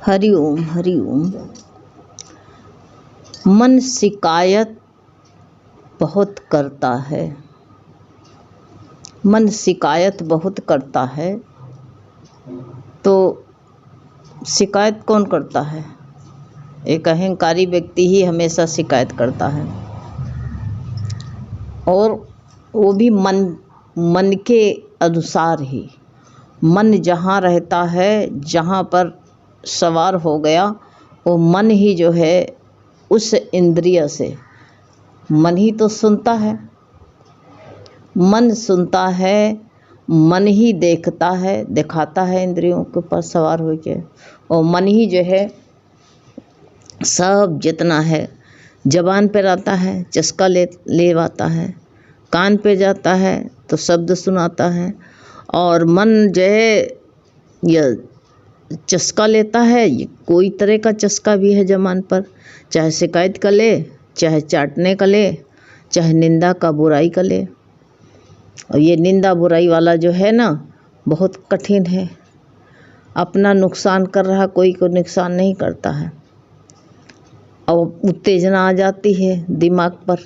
हरि ओम हरि ओम। मन शिकायत बहुत करता है। मन शिकायत बहुत करता है। तो शिकायत कौन करता है? एक अहंकारी व्यक्ति ही हमेशा शिकायत करता है, और वो भी मन के अनुसार ही। मन जहाँ रहता है, जहाँ पर सवार हो गया, वो मन ही जो है उस इंद्रिय से, मन ही तो सुनता है। मन सुनता है, मन ही देखता है, दिखाता है इंद्रियों के ऊपर सवार होकर, और मन ही जो है सब जितना है जबान पर आता है, चस्का ले आता है, कान पे जाता है तो शब्द सुनाता है। और मन जो है यह चस्का लेता है, ये कोई तरह का चस्का भी है जबान पर, चाहे शिकायत का ले, चाहे चाटने का ले, चाहे निंदा का बुराई का ले। और ये निंदा बुराई वाला जो है ना, बहुत कठिन है। अपना नुकसान कर रहा, कोई को नुकसान नहीं करता है। और उत्तेजना आ जाती है दिमाग पर,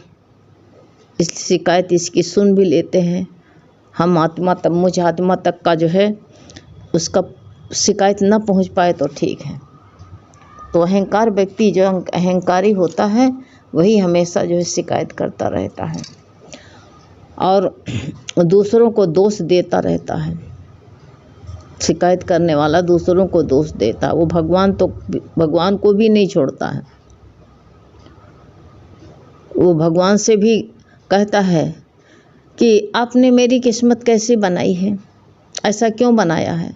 इस शिकायत इसकी सुन भी लेते हैं हम। आत्मा तक, मुझ आत्मा तक का जो है उसका शिकायत न पहुंच पाए तो ठीक है। तो अहंकार व्यक्ति जो अहंकारी होता है, वही हमेशा जो है शिकायत करता रहता है और दूसरों को दोष देता रहता है। शिकायत करने वाला दूसरों को दोष देता है। वो भगवान को भी नहीं छोड़ता है। वो भगवान से भी कहता है कि आपने मेरी किस्मत कैसी बनाई है, ऐसा क्यों बनाया है?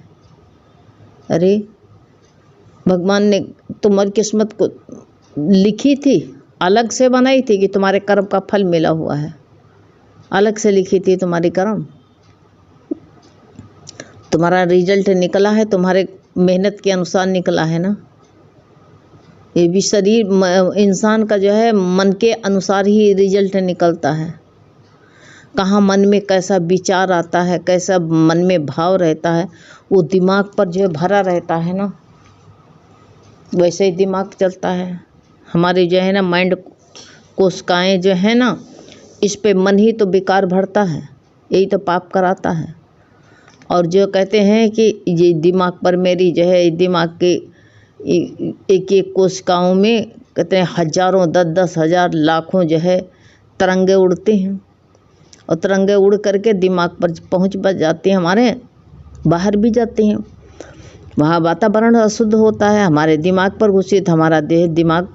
अरे भगवान ने तुम्हारी किस्मत को लिखी थी, अलग से बनाई थी कि तुम्हारे कर्म का फल मिला हुआ है? अलग से लिखी थी तुम्हारी कर्म, तुम्हारा रिजल्ट निकला है, तुम्हारे मेहनत के अनुसार निकला है ना। ये भी शरीर इंसान का जो है मन के अनुसार ही रिजल्ट निकलता है। कहाँ मन में कैसा विचार आता है, कैसा मन में भाव रहता है, वो दिमाग पर जो है भरा रहता है ना, वैसे ही दिमाग चलता है। हमारे जो है ना माइंड कोशिकाएं जो है ना, इस पे मन ही तो विकार भरता है, यही तो पाप कराता है। और जो कहते हैं कि ये दिमाग पर मेरी जो है दिमाग के एक एक कोशिकाओं में कहते हैं हजारों, 10-10 हजार, लाखों जो है तरंगे उड़ते हैं, और तरंगे उड़ करके दिमाग पर पहुंच जाती हैं, हमारे बाहर भी जाती हैं। वहाँ वातावरण अशुद्ध होता है, हमारे दिमाग पर घुसी तो हमारा दिमाग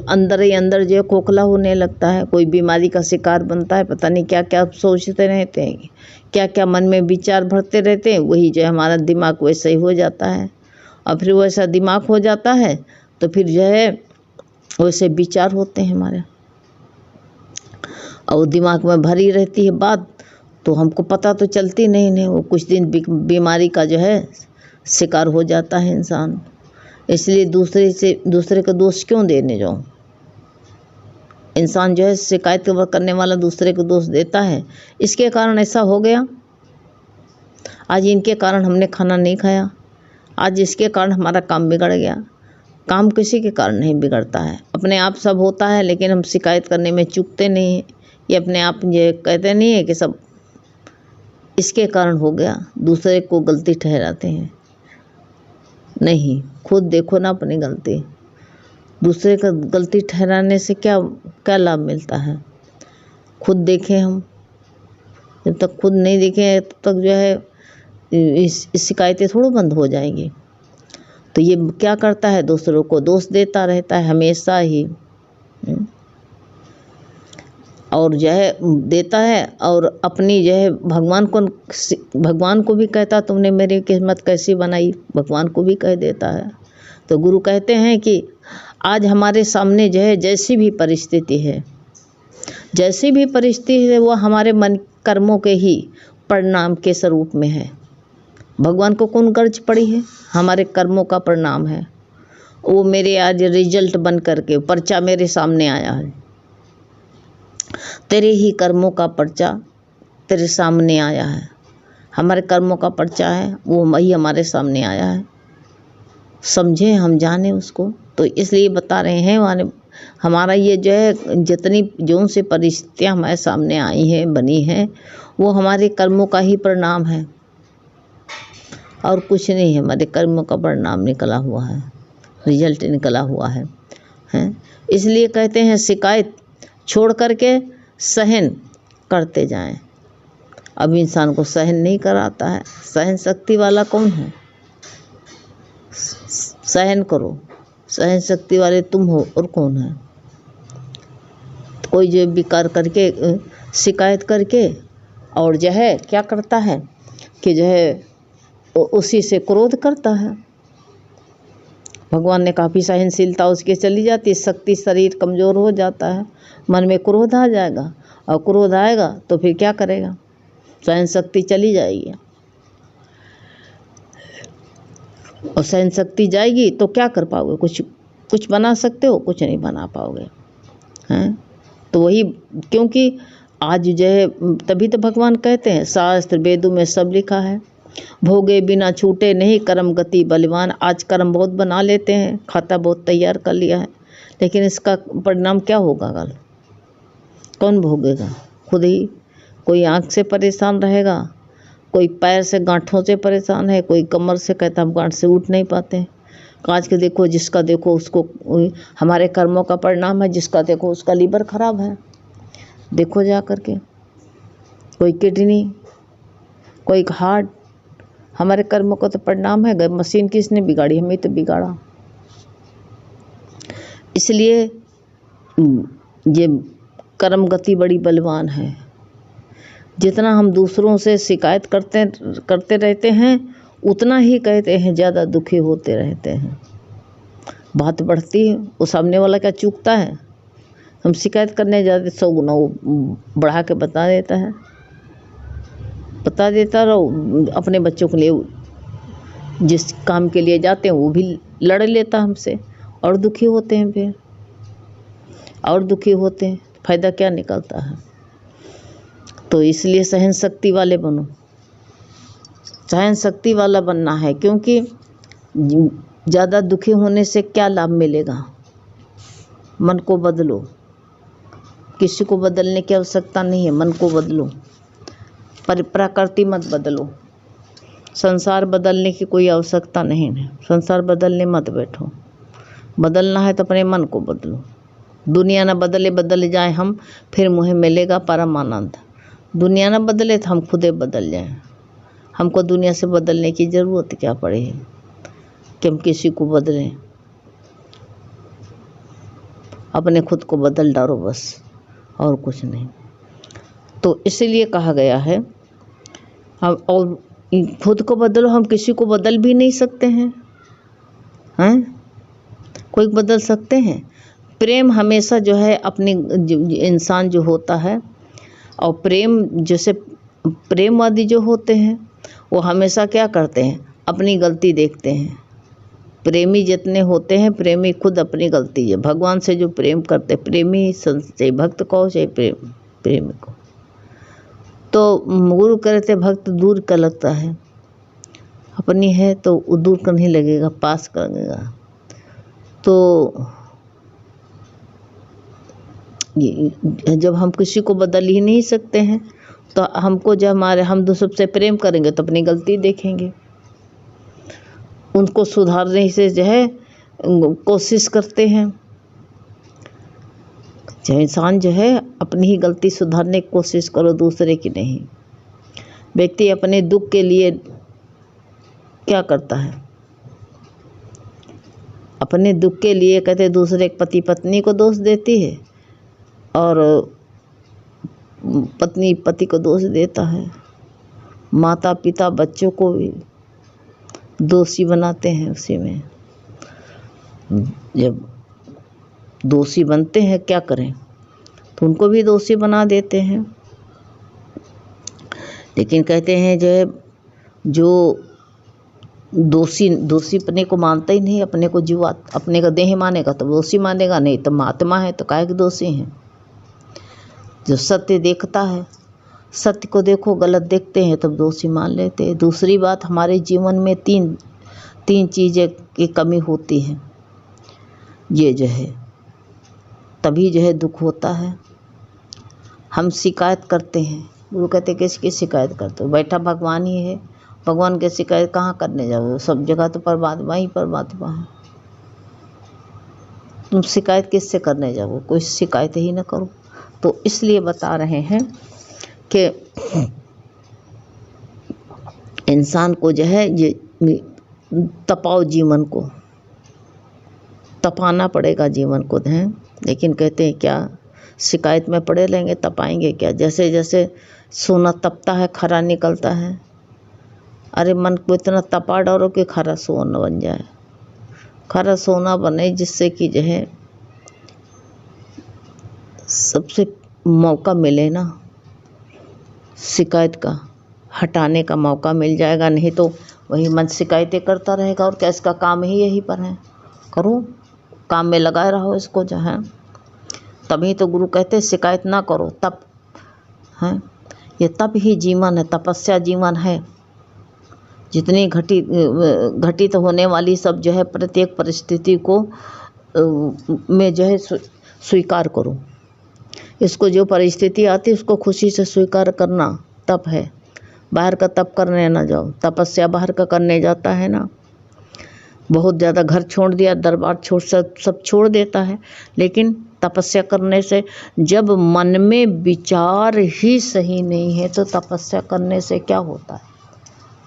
अंदर ही अंदर जो खोखला होने लगता है, कोई बीमारी का शिकार बनता है। पता नहीं क्या क्या सोचते रहते हैं, क्या क्या मन में विचार भरते रहते हैं, वही जो है हमारा दिमाग वैसा ही हो जाता है। और फिर वैसा दिमाग हो जाता है तो फिर जो है वैसे विचार होते हैं हमारे, और दिमाग में भरी रहती है बात, तो हमको पता तो चलती नहीं वो कुछ दिन बीमारी का जो है शिकार हो जाता है इंसान। इसलिए दूसरे को दोष क्यों देने जाओ? इंसान जो है शिकायत करने वाला दूसरे को दोष देता है, इसके कारण ऐसा हो गया, आज इनके कारण हमने खाना नहीं खाया, आज इसके कारण हमारा काम बिगड़ गया। काम किसी के कारण नहीं बिगड़ता है, अपने आप सब होता है, लेकिन हम शिकायत करने में चूकते नहीं हैं। ये अपने आप ये कहते नहीं है कि सब इसके कारण हो गया, दूसरे को गलती ठहराते हैं। नहीं, खुद देखो ना अपनी गलती। दूसरे का गलती ठहराने से क्या क्या लाभ मिलता है? खुद देखें हम, जब तक खुद नहीं देखें तब तक जो है इस शिकायतें थोड़ा बंद हो जाएंगी। तो ये क्या करता है? दूसरों को दोष देता रहता है हमेशा ही, और जो है देता है, और अपनी जो है भगवान को भी कहता तुमने मेरी किस्मत कैसी बनाई, भगवान को भी कह देता है। तो गुरु कहते हैं कि आज हमारे सामने जो है जैसी भी परिस्थिति है, वो हमारे मन कर्मों के ही परिणाम के स्वरूप में है। भगवान को कौन गर्ज पड़ी है? हमारे कर्मों का परिणाम है। वो मेरे आज रिजल्ट बन करके पर्चा मेरे सामने आया है, तेरे ही कर्मों का पर्चा तेरे सामने आया है। हमारे कर्मों का पर्चा है, वो वही हमारे सामने आया है। समझें, हम जाने उसको। तो इसलिए बता रहे हैं माने हमारा ये जो है जितनी जो से परिस्थितियाँ हमारे सामने आई हैं, बनी हैं, वो हमारे कर्मों का ही परिणाम है और कुछ नहीं है। हमारे कर्मों का परिणाम निकला हुआ है, रिजल्ट निकला हुआ है, हैं। इसलिए कहते हैं शिकायत छोड़ करके सहन करते जाएं। अब इंसान को सहन नहीं कराता है। सहन शक्ति वाला कौन है? सहन करो, सहन शक्ति वाले तुम हो और कौन है? कोई जो विकार करके शिकायत करके और जो है क्या करता है कि जो है उसी से क्रोध करता है। भगवान ने काफ़ी सहनशीलता उसके चली जाती है, शक्ति शरीर कमज़ोर हो जाता है, मन में क्रोध आ जाएगा और क्रोध आएगा तो फिर क्या करेगा? सहन शक्ति चली जाएगी और सहन शक्ति जाएगी तो क्या कर पाओगे? कुछ बना सकते हो? कुछ नहीं बना पाओगे, हैं। तो वही, क्योंकि आज जो है तभी तो भगवान कहते हैं शास्त्र वेदों में सब लिखा है, भोगे बिना छूटे नहीं कर्म गति बलवान। आज कर्म बहुत बना लेते हैं, खाता बहुत तैयार कर लिया है, लेकिन इसका परिणाम क्या होगा कल? कौन भोगेगा? खुद ही। कोई आँख से परेशान रहेगा, कोई पैर से गांठों से परेशान है, कोई कमर से कहता हम गांठ से उठ नहीं पाते। कांच के देखो, जिसका देखो उसको हमारे कर्मों का परिणाम है, जिसका देखो उसका लीवर खराब है, देखो जा करके। कोई किडनी, कोई हार्ट, हमारे कर्मों का तो परिणाम है। मशीन किसने बिगाड़ी? हमें तो बिगाड़ा। इसलिए ये कर्म गति बड़ी बलवान है। जितना हम दूसरों से शिकायत करते रहते हैं, उतना ही कहते हैं ज़्यादा दुखी होते रहते हैं। बात बढ़ती है, वो सामने वाला क्या चूकता है? हम शिकायत करने जाते 100 गुना वो बढ़ा के बता देता रहो। अपने बच्चों के लिए जिस काम के लिए जाते हैं वो भी लड़ लेता हमसे और दुखी होते हैं, फिर और दुखी होते हैं। फ़ायदा क्या निकलता है? तो इसलिए सहन शक्ति वाले बनो, सहन शक्ति वाला बनना है, क्योंकि ज़्यादा दुखी होने से क्या लाभ मिलेगा? मन को बदलो, किसी को बदलने की आवश्यकता नहीं है। मन को बदलो, पर प्रकृति मत बदलो। संसार बदलने की कोई आवश्यकता नहीं है। संसार बदलने मत बैठो। बदलना है तो अपने मन को बदलो। दुनिया न बदले जाए हम, फिर मुझे मिलेगा परमानंद। दुनिया न बदले तो हम खुदे बदल जाएं। हमको दुनिया से बदलने की ज़रूरत क्या पड़ी है कि हम किसी को बदलें? अपने खुद को बदल डालो बस, और कुछ नहीं। तो इसलिए कहा गया है हम और खुद को बदलो। हम किसी को बदल भी नहीं सकते हैं, कोई बदल सकते हैं? प्रेम हमेशा जो है अपनी इंसान जो होता है, और प्रेम जैसे प्रेमवादी जो होते हैं वो हमेशा क्या करते हैं? अपनी गलती देखते हैं। प्रेमी जितने होते हैं, प्रेमी खुद अपनी गलती है। भगवान से जो प्रेम करते, प्रेमी चाहे भक्त को चाहे प्रेमी को, तो गुरु करते भक्त दूर का लगता है, अपनी है तो वो दूर का नहीं लगेगा, पास करेगा। तो जब हम किसी को बदल ही नहीं सकते हैं, तो हमको जब हम दूसरों से प्रेम करेंगे तो अपनी गलती देखेंगे, उनको सुधारने से जो है कोशिश करते हैं। जो इंसान जो है अपनी ही गलती सुधारने की कोशिश करो, दूसरे की नहीं। व्यक्ति अपने दुख के लिए क्या करता है? अपने दुख के लिए कहते दूसरे पति पत्नी को दोष देती है और पत्नी पति को दोष देता है, माता पिता बच्चों को भी दोषी बनाते हैं। उसी में जब दोषी बनते हैं क्या करें, तो उनको भी दोषी बना देते हैं। लेकिन कहते हैं जो दोषी अपने को मानता ही नहीं, अपने को जीव अपने का देह मानेगा तो दोषी मानेगा, नहीं तो महात्मा है तो काहे के दोषी हैं। जो सत्य देखता है, सत्य को देखो, गलत देखते हैं तब दोषी मान लेते हैं। दूसरी बात, हमारे जीवन में 3 चीज़ें की कमी होती है, ये जो है तभी जो है दुख होता है। हम शिकायत करते हैं, गुरु कहते किसकी शिकायत करते हो, बैठा भगवान ही है, भगवान की शिकायत कहाँ करने जाओ, सब जगह तो परमात्मा ही परमात्मा है। तुम शिकायत किससे करने जाओ, कोई शिकायत ही ना करो। तो इसलिए बता रहे हैं कि इंसान को जो है ये तपाओ, जीवन को तपाना पड़ेगा, जीवन को है। लेकिन कहते हैं क्या शिकायत में पड़े रहेंगे, तपाएंगे क्या। जैसे जैसे सोना तपता है खरा निकलता है। अरे मन को इतना तपा डालो कि खरा सोना बन जाए, खरा सोना बने, जिससे कि जो है सबसे मौका मिले ना, शिकायत का हटाने का मौका मिल जाएगा। नहीं तो वही मन शिकायतें करता रहेगा, और क्या इसका काम ही यही पर है, करो काम में लगाए रहो इसको जो है। तभी तो गुरु कहते शिकायत ना करो, तप है, ये तप ही जीवन है, तपस्या जीवन है। जितनी घटित होने वाली सब जो है प्रत्येक परिस्थिति को में जो है स्वीकार करो। इसको जो परिस्थिति आती है उसको खुशी से स्वीकार करना तप है। बाहर का तप करने ना जाओ, तपस्या बाहर का करने जाता है ना, बहुत ज़्यादा घर छोड़ दिया, दरबार छोड़ सब छोड़ देता है। लेकिन तपस्या करने से, जब मन में विचार ही सही नहीं है तो तपस्या करने से क्या होता है।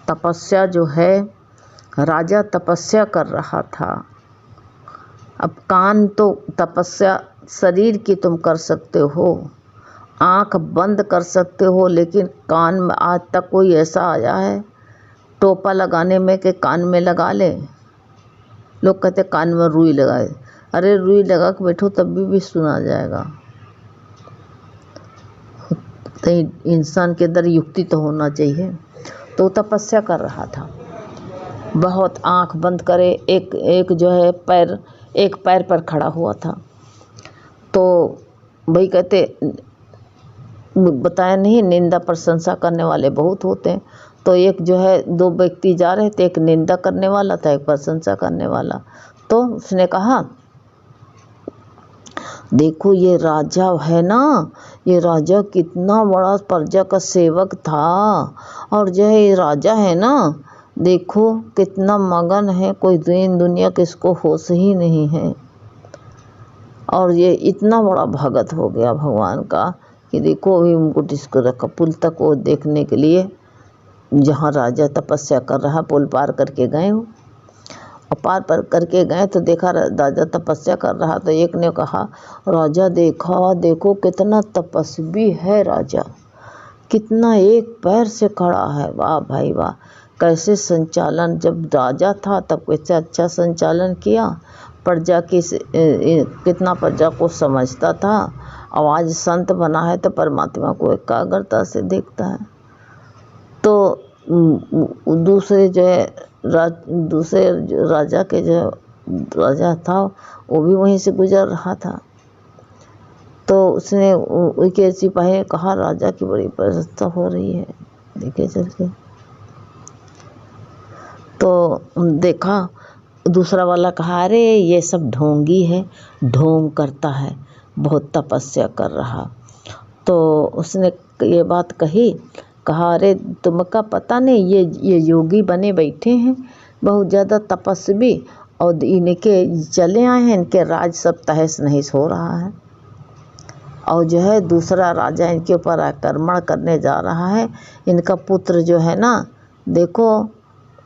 तपस्या जो है, राजा तपस्या कर रहा था। अब कान तो तपस्या शरीर की तुम कर सकते हो, आँख बंद कर सकते हो, लेकिन कान में आज तक कोई ऐसा आया है टोपा लगाने में कि कान में लगा ले। लोग कहते कान में रुई लगाए, अरे रुई लगा के बैठो तब भी सुना जाएगा। तो इंसान के अंदर युक्ति तो होना चाहिए। तो तपस्या कर रहा था, बहुत आँख बंद करे, एक जो है एक पैर पर खड़ा हुआ था। तो भाई कहते बताया नहीं, निंदा प्रशंसा करने वाले बहुत होते हैं। तो एक जो है 2 व्यक्ति जा रहे थे, एक निंदा करने वाला था, एक प्रशंसा करने वाला। तो उसने कहा देखो ये राजा है ना, ये राजा कितना बड़ा प्रजा का सेवक था, और जो है ये राजा है ना, देखो कितना मगन है, कोई दीन दुनिया किसको होश ही नहीं है। और ये इतना बड़ा भगत हो गया भगवान का कि देखो अभी मुकुट इसको रखा, पुल तक वो देखने के लिए जहाँ राजा तपस्या कर रहा, पुल पार करके गए हो, और पार करके गए तो देखा राजा तपस्या कर रहा। तो एक ने कहा राजा देखो कितना तपस्वी है राजा, कितना एक पैर से खड़ा है, वाह भाई वाह, कैसे संचालन, जब राजा था तब कैसे अच्छा संचालन किया, प्रजा की कितना प्रजा को समझता था। और आज संत बना है तो परमात्मा को एकाग्रता से देखता है। तो दूसरे जो है दूसरे राजा के जो राजा था वो भी वहीं से गुजर रहा था। तो उसने उनके सिपाही ने कहा राजा की बड़ी प्रशंसा हो रही है, देखे चल के। तो देखा दूसरा वाला कहा अरे ये सब ढोंगी है, ढोंग करता है, बहुत तपस्या कर रहा। तो उसने ये बात कहा अरे तुमका पता नहीं, ये योगी बने बैठे हैं, बहुत ज़्यादा तपस्वी, और इनके चले आए हैं, इनके राज सब तहस नहस हो रहा है। और जो है दूसरा राजा इनके ऊपर आक्रमण करने जा रहा है। इनका पुत्र जो है ना, देखो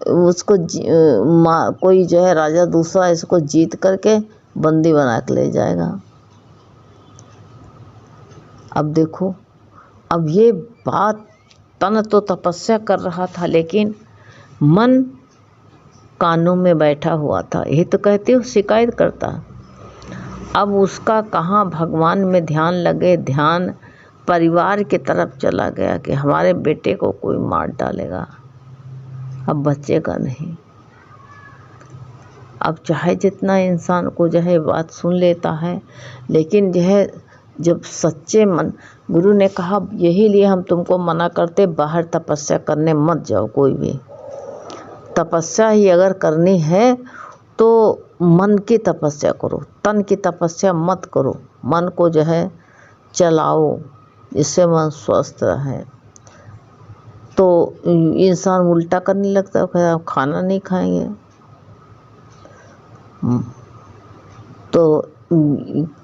उसको कोई जो है राजा दूसरा इसको जीत करके बंदी बना के ले जाएगा। अब देखो, अब ये बात, तन तो तपस्या कर रहा था लेकिन मन कानों में बैठा हुआ था। यही तो कहती हूँ शिकायत करता। अब उसका कहाँ भगवान में ध्यान लगे, ध्यान परिवार की तरफ चला गया कि हमारे बेटे को कोई मार डालेगा, अब बचेगा नहीं। अब चाहे जितना इंसान को जो है बात सुन लेता है, लेकिन जो है जब सच्चे मन, गुरु ने कहा यही लिए हम तुमको मना करते बाहर तपस्या करने मत जाओ कोई भी। तपस्या ही अगर करनी है तो मन की तपस्या करो, तन की तपस्या मत करो। मन को जो है चलाओ, इससे मन स्वस्थ रहे। तो इंसान उल्टा करने लगता है, कहता खाना नहीं खाएंगे। तो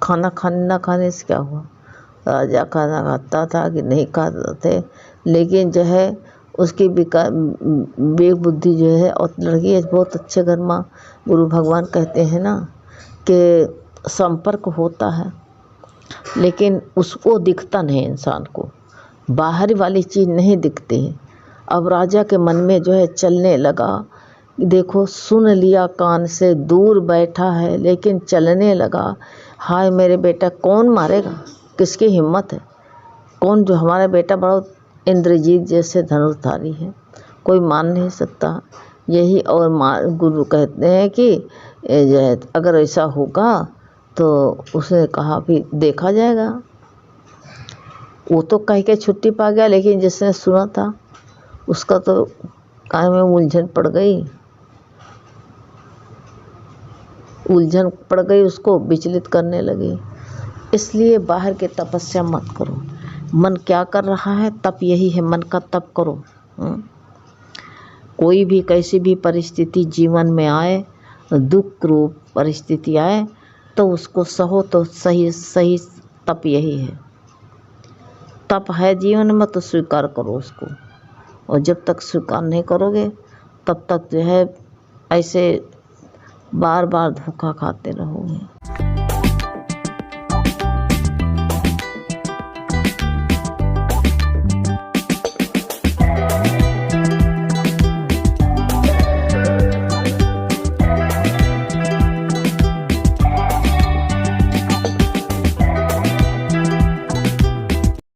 खाना खाने ना खाने से क्या हुआ? राजा खाना खाता था कि नहीं खाते थे, लेकिन जो है उसकी बेबुद्धि जो है। और लड़की बहुत अच्छे घर में गुरु भगवान कहते हैं ना कि संपर्क होता है, लेकिन उसको दिखता नहीं, इंसान को बाहरी वाली चीज़ नहीं दिखती है। अब राजा के मन में जो है चलने लगा, देखो सुन लिया कान से, दूर बैठा है लेकिन चलने लगा। हाय मेरे बेटा, कौन मारेगा? किसकी हिम्मत है? कौन? जो हमारा बेटा बड़ा इंद्रजीत जैसे धनुर्धारी है, कोई मान नहीं सकता। यही और गुरु कहते हैं कि अगर ऐसा होगा तो उसने कहा भी देखा जाएगा। वो तो कह के छुट्टी पा गया, लेकिन जिसने सुना था उसका तो कान में उलझन पड़ गई, उसको विचलित करने लगी। इसलिए बाहर के तपस्या मत करो। मन क्या कर रहा है, तप यही है, मन का तप करो। कोई भी कैसी भी परिस्थिति जीवन में आए, दुख रूप परिस्थिति आए, तो उसको सहो। तो सही तप यही है। तप है जीवन में तो स्वीकार करो उसको, और जब तक स्वीकार नहीं करोगे तब तक जो है ऐसे बार बार धोखा खाते रहोगे।